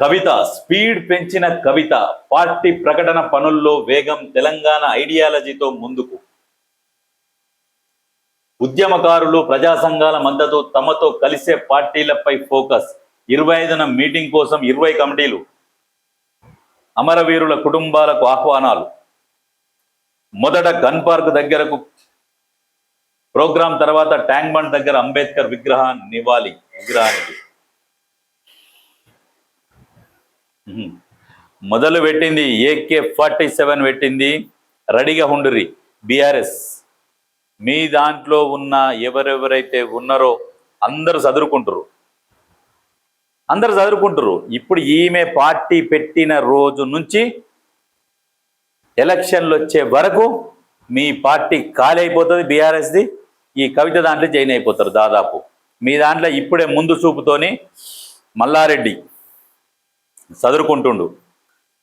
కవిత speed పెంచిన కవిత party ప్రకటన పనుల్లో వేగం తెలంగాణ ఐడియాలజీతో ముందుకు. ఉద్యమకారులు ప్రజా సంఘాల మద్దతు తమతో కలిసే పార్టీలపై ఫోకస్. 25న మీటింగ్ కోసం 20 కమిటీలు. అమరవీరుల కుటుంబాలకు ఆహ్వానాలు. మొదట గన్ పార్క్ దగ్గరకు ప్రోగ్రాం, తర్వాత ట్యాంక్ బండ్ దగ్గర అంబేద్కర్ విగ్రహానికి మొదలు పెట్టింది. AK-47 పెట్టింది. రెడీగా ఉండుర్రి బీఆర్ఎస్. మీ దాంట్లో ఉన్న ఎవరెవరైతే ఉన్నారో అందరూ చదువుకుంటారు. ఇప్పుడు ఈమె పార్టీ పెట్టిన రోజు నుంచి ఎలక్షన్లు వచ్చే వరకు మీ పార్టీ ఖాళీ అయిపోతుంది బీఆర్ఎస్ది. ఈ కవిత దాంట్లో జాయిన్ అయిపోతారు దాదాపు. మీ దాంట్లో ఇప్పుడే ముందు చూపుతోని మల్లారెడ్డి చదువుకుంటుండు,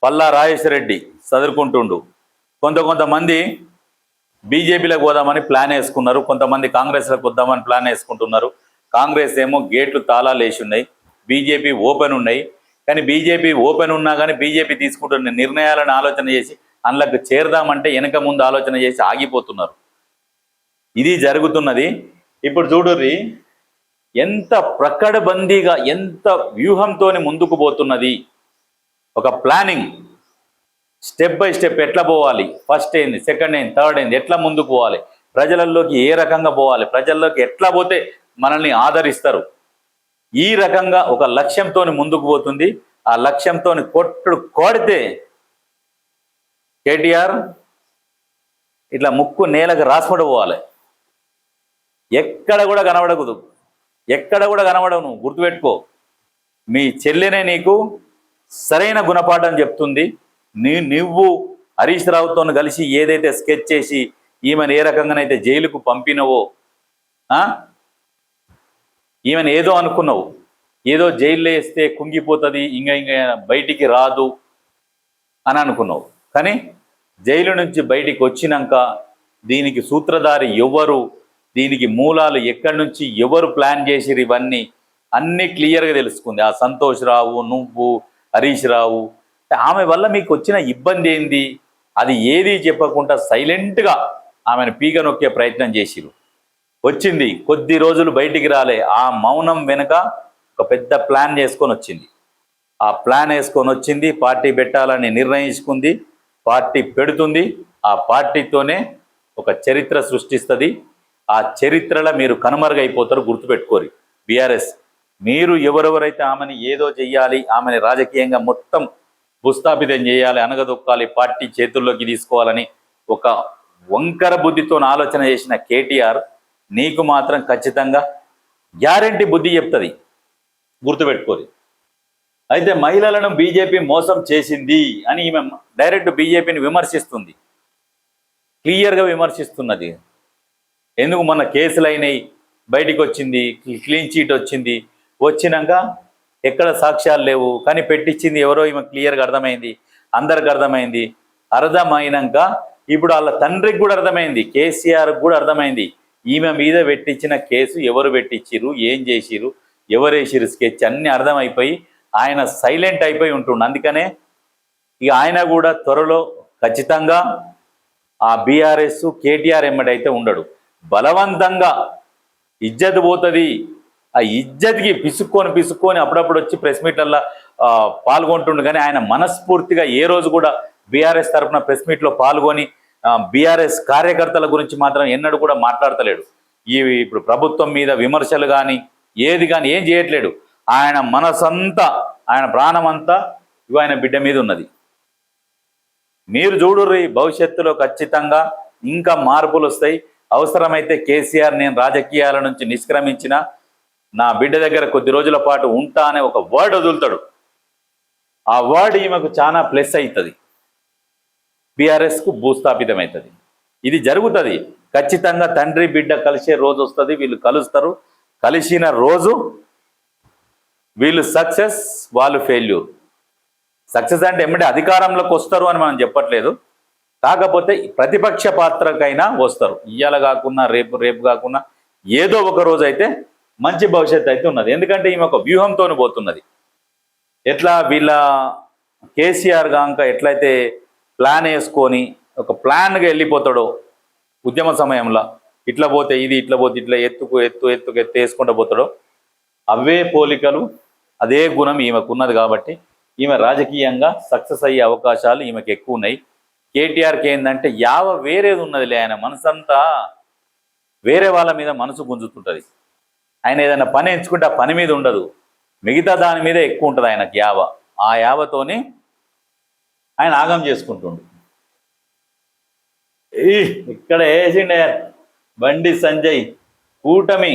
పల్లా రాజేశ్వరరెడ్డి చదువుకుంటుండు, కొంతమంది బీజేపీలకు పోదామని ప్లాన్ వేసుకున్నారు, కొంతమంది కాంగ్రెస్లకు వద్దామని ప్లాన్ వేసుకుంటున్నారు. కాంగ్రెస్ ఏమో గేట్లు తాళాలు వేసి ఉన్నాయి, బీజేపీ ఓపెన్ ఉన్నాయి. కానీ బీజేపీ ఓపెన్ ఉన్నా కానీ బీజేపీ తీసుకుంటున్న నిర్ణయాలను ఆలోచన చేసి అందులోకి చేరదామంటే వెనక ముందు ఆలోచన చేసి ఆగిపోతున్నారు. ఇది జరుగుతున్నది. ఇప్పుడు చూడుర్రి ఎంత ప్రకటబందీగా, ఎంత వ్యూహంతో ముందుకు పోతున్నది. ఒక ప్లానింగ్, స్టెప్ బై స్టెప్ ఎట్లా పోవాలి, ఫస్ట్ ఏంది, సెకండ్ ఏంది, థర్డ్ ఏంది, ఎట్లా ముందుకు పోవాలి, ప్రజలలోకి ఏ రకంగా పోవాలి, ప్రజల్లోకి ఎట్లా పోతే మనల్ని ఆదరిస్తారు, ఈ రకంగా ఒక లక్ష్యంతో ముందుకు పోతుంది. ఆ లక్ష్యంతో కొడితే కేటీఆర్ ఇట్లా ముక్కు నేలకు రాసుకుంటూ పోవాలి. ఎక్కడ కూడా కనబడకూడదు, నువ్వు గుర్తుపెట్టుకో. మీ చెల్లెనే నీకు సరైన గుణపాఠం చెప్తుంది. నువ్వు హరీష్ రావుతో కలిసి ఏదైతే స్కెచ్ చేసి ఈమెను ఏ రకంగానైతే జైలుకు పంపినవో, ఈమెను ఏదో అనుకున్నావు, ఏదో జైల్లో వేస్తే కుంగిపోతుంది, ఇంకా బయటికి రాదు అని అనుకున్నావు. కానీ జైలు నుంచి బయటికి వచ్చినాక దీనికి సూత్రధారి ఎవరు, దీనికి మూలాలు ఎక్కడి నుంచి ఎవరు ప్లాన్ చేసిరు, ఇవన్నీ అన్నీ క్లియర్గా తెలుసుకుంది. ఆ సంతోష్ రావు, నువ్వు, హరీష్ రావు. ఆమె వల్ల మీకు వచ్చిన ఇబ్బంది ఏంది, అది ఏది చెప్పకుండా సైలెంట్గా ఆమెను పీక నొక్కే ప్రయత్నం చేసిరు. వచ్చింది, కొద్ది రోజులు బయటికి రాలే. ఆ మౌనం వెనుక ఒక పెద్ద ప్లాన్ చేసుకొని వచ్చింది. ఆ ప్లాన్ వేసుకొని వచ్చింది, పార్టీ పెట్టాలని నిర్ణయించుకుంది, పార్టీ పెడుతుంది. ఆ పార్టీతోనే ఒక చరిత్ర సృష్టిస్తుంది. ఆ చరిత్రలో మీరు కనుమరుగైపోతారు, గుర్తుపెట్టుకోరు. బీఆర్ఎస్ మీరు ఎవరెవరైతే ఆమెని ఏదో చెయ్యాలి, ఆమెని రాజకీయంగా మొత్తం భూస్థాపితం చేయాలి, అనగదొక్కాలి, పార్టీ చేతుల్లోకి తీసుకోవాలని ఒక వంకర బుద్ధితో ఆలోచన చేసిన కేటీఆర్ నీకు మాత్రం ఖచ్చితంగా గ్యారంటీ బుద్ధి చెప్తుంది, గుర్తుపెట్టుకోరు. అయితే మహిళలను బీజేపీ మోసం చేసింది అని ఈమె డైరెక్ట్ బీజేపీని విమర్శిస్తుంది, క్లియర్గా విమర్శిస్తున్నది. ఎందుకు మొన్న కేసులు అయినాయి, బయటికి వచ్చింది, క్లీన్ చీట్ వచ్చింది, వచ్చినాక ఎక్కడ సాక్ష్యాలు లేవు, కానీ పెట్టించింది ఎవరో ఈమె క్లియర్గా అర్థమైంది, అందరికి అర్థమైంది. అర్థమైనాక ఇప్పుడు వాళ్ళ తండ్రికి కూడా అర్థమైంది, కేసీఆర్కి కూడా అర్థమైంది ఈమె మీద పెట్టించిన కేసు ఎవరు పెట్టించిరు, ఏం చేసిరు, ఎవరు వేసిరు స్కెచ్ అన్నీ అర్థమైపోయి ఆయన సైలెంట్ అయిపోయి ఉంటుండు. అందుకనే ఇక ఆయన కూడా త్వరలో ఖచ్చితంగా ఆ బీఆర్ఎస్ కేటీఆర్ ఎమ్మడైతే ఉండడు. బలవంతంగా ఇజ్జత్ పోతుంది. ఆ ఇజ్జత్కి పిసుక్కొని అప్పుడప్పుడు వచ్చి ప్రెస్ మీట్లల్లో పాల్గొంటుండు. కానీ ఆయన మనస్ఫూర్తిగా ఏ రోజు కూడా బీఆర్ఎస్ తరఫున ప్రెస్ మీట్లో పాల్గొని బీఆర్ఎస్ కార్యకర్తల గురించి మాత్రం ఎన్నడూ కూడా మాట్లాడతలేడు. ఇప్పుడు ప్రభుత్వం మీద విమర్శలు కానీ ఏది కానీ ఏం చేయట్లేడు. ఆయన మనసంతా, ఆయన ప్రాణమంతా ఆయన బిడ్డ మీద ఉన్నది. మీరు చూడుర్రి, భవిష్యత్తులో ఖచ్చితంగా ఇంకా మార్పులు వస్తాయి. అవసరమైతే కేసీఆర్ నేను రాజకీయాల నుంచి నిష్క్రమించిన నా బిడ్డ దగ్గర కొద్ది రోజుల పాటు ఉంటా అనే ఒక వర్డ్ వదులుతాడు. ఆ వర్డ్ ఈమెకు చాలా ప్లస్ అవుతుంది, బీఆర్ఎస్కు భూస్థాపితమవుతుంది. ఇది జరుగుతుంది ఖచ్చితంగా. తండ్రి బిడ్డ కలిసే రోజు వస్తుంది, వీళ్ళు కలుస్తారు. కలిసిన రోజు వీళ్ళు సక్సెస్, వాళ్ళు ఫెయిల్యూర్. సక్సెస్ అంటే ఎమ్మటే అధికారంలోకి వస్తారు అని మనం చెప్పట్లేదు, కాకపోతే ప్రతిపక్ష పాత్రకైనా వస్తారు. ఇయ్యాల కాకుండా రేపు కాకుండా ఏదో ఒక రోజు అయితే మంచి భవిష్యత్తు అయితే ఉన్నది. ఎందుకంటే ఈమె ఒక వ్యూహంతో పోతున్నది. ఎట్లా వీళ్ళ కేసీఆర్ గాంక ఎట్లయితే ప్లాన్ వేసుకొని ఒక ప్లాన్గా వెళ్ళిపోతాడో ఉద్యమ సమయంలో, ఇట్లా పోతే ఇది, ఇట్లా పోతే ఇట్లా, ఎత్తు వేసుకుంటూ పోతాడో అవే పోలికలు, అదే గుణం ఈమెకు ఉన్నది. కాబట్టి ఈమె రాజకీయంగా సక్సెస్ అయ్యే అవకాశాలు ఈమెకు ఎక్కువ ఉన్నాయి. కేటీఆర్కి ఏంటంటే వేరేది ఉన్నదిలే, ఆయన మనసంతా వేరే వాళ్ళ మీద మనసు గుంజుతుంటుంది. ఆయన ఏదైనా పని ఎంచుకుంటే ఆ పని మీద ఉండదు, మిగతా దాని మీద ఎక్కువ ఉంటుంది ఆయనకు ఆ యావతోని ఆయన ఆగం చేసుకుంటుండు. ఇక్కడ వేసిండే బండి సంజయ్ కూటమి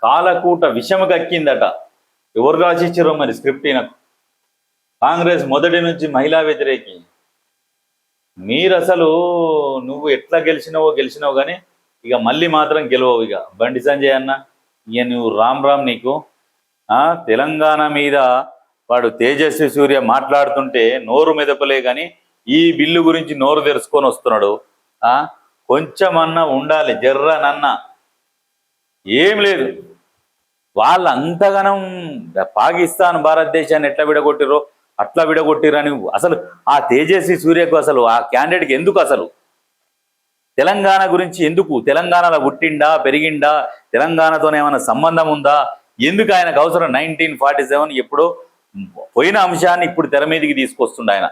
కాలకూట విషము కక్కిందట. ఎవరు రాసిచ్చారో మరి స్క్రిప్ట్ ఈయనకు. కాంగ్రెస్ మొదటి నుంచి మహిళా వ్యతిరేకి. మీరు అసలు నువ్వు ఎట్లా గెలిచినావో కానీ ఇక మళ్ళీ మాత్రం గెలవవు. ఇక బండి సంజయ్ అన్న, ఇక నువ్వు రామ్ నీకు తెలంగాణ మీద వాడు తేజస్వి సూర్య మాట్లాడుతుంటే నోరు మెదపలే కానీ ఈ బిల్లు గురించి నోరు తెరుచుకొని వస్తున్నాడు. కొంచెమన్నా ఉండాలి జర్రనన్నా. ఏం లేదు, వాళ్ళు అంతగానం పాకిస్తాన్ భారతదేశాన్ని ఎట్లా విడగొట్టిరో అట్లా విడగొట్టిరని అసలు ఆ తేజస్వి సూర్యకు అసలు ఆ క్యాండిడేట్కి ఎందుకు, అసలు తెలంగాణ గురించి ఎందుకు, తెలంగాణలో పుట్టిండా పెరిగిండా, తెలంగాణతోనే ఏమైనా సంబంధం ఉందా, ఎందుకు ఆయనకు అవసరం? 1947 ఎప్పుడో పోయిన అంశాన్ని ఇప్పుడు తెర మీదకి తీసుకొస్తుండ ఆయన.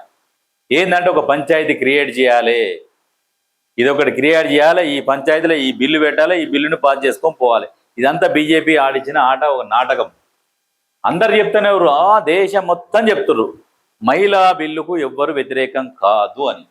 ఏంటంటే ఒక పంచాయతీ క్రియేట్ చేయాలి, ఇదొకటి క్రియేట్ చేయాలి, ఈ పంచాయతీలో ఈ బిల్లు పెట్టాలి, ఈ బిల్లును పాస్ చేసుకొని పోవాలి. ఇదంతా బీజేపీ ఆడిచిన ఆట, ఒక నాటకం. అందరు చెప్తూనే ఎవరు దేశం మొత్తం చెప్తున్నారు మహిళా బిల్లుకు ఎవ్వరు వ్యతిరేకం కాదు అని.